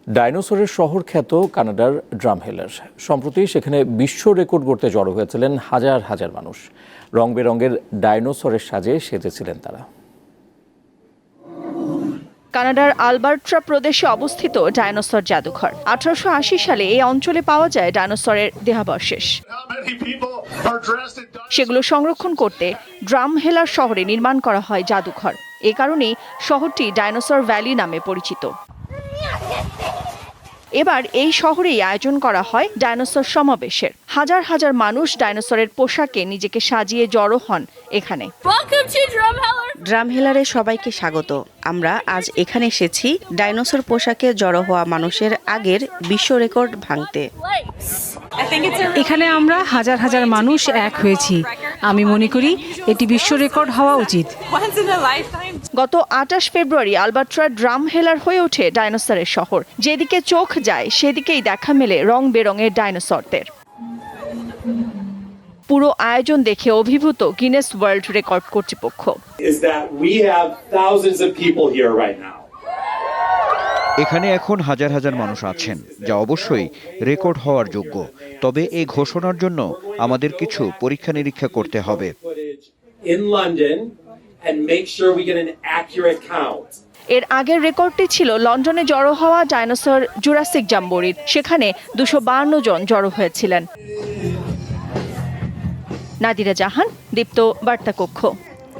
ডাইনোসরের শহর খ্যাত কানাডার ড্রামহেলার সম্প্রতি সেখানে বিশ্ব রেকর্ড গড়তে জড়ো হয়েছিলেন হাজার হাজার মানুষ। রং বেরঙের ডাইনোসরের সাজে সেজেছিলেন তারা। কানাডার আলবার্টা প্রদেশে অবস্থিত ডাইনোসর জাদুঘর। 1880 সালে এই অঞ্চলে পাওয়া যায় ডাইনোসরের দেহাবশেষ। সেগুলো সংরক্ষণ করতে ড্রামহেলার শহরে নির্মাণ করা হয় জাদুঘর। এ কারণেই শহরটি ডাইনোসর ভ্যালি নামে পরিচিত। এবার এই শহরেই আয়োজন করা হয় ডাইনোসর সমাবেশের। হাজার হাজার মানুষ ডাইনোসরের পোশাকে নিজেকে সাজিয়ে জড়ো হন এখানে। ড্রামহেলারে সবাইকে স্বাগত। আমরা আজ এখানে এসেছি ডাইনোসর পোশাকে জড়ো হওয়া মানুষের আগের বিশ্ব রেকর্ড ভাঙতে। এখানে আমরা হাজার হাজার মানুষ এক হয়েছি। আমি মনে করি এটি বিশ্ব রেকর্ড হওয়া উচিত। গত 28 ফেব্রুয়ারি আলবার্টা ড্রামহেলার হয়ে ওঠে ডাইনোসরের শহর। যেদিকে চোখ যায় সেদিকেই দেখা মেলে রং বেরঙের ডাইনোসরদের। পুরো আয়োজন দেখে অভিভূত গিনেস ওয়ার্ল্ড রেকর্ড কর্তৃপক্ষ। এখানে এখন হাজার হাজার মানুষ আছেন, যা অবশ্যই রেকর্ড হওয়ার যোগ্য। তবে এই ঘোষণার জন্য আমাদের কিছু পরীক্ষা নিরীক্ষা করতে হবে। এর আগের রেকর্ডটি ছিল লন্ডনে জড়ো হওয়া ডাইনোসর জুরাসিক জাম্বরির। সেখানে 252 জন জড়ো হয়েছিলেন। নাদিরা জাহান, দীপ্ত বার্তা কক্ষ।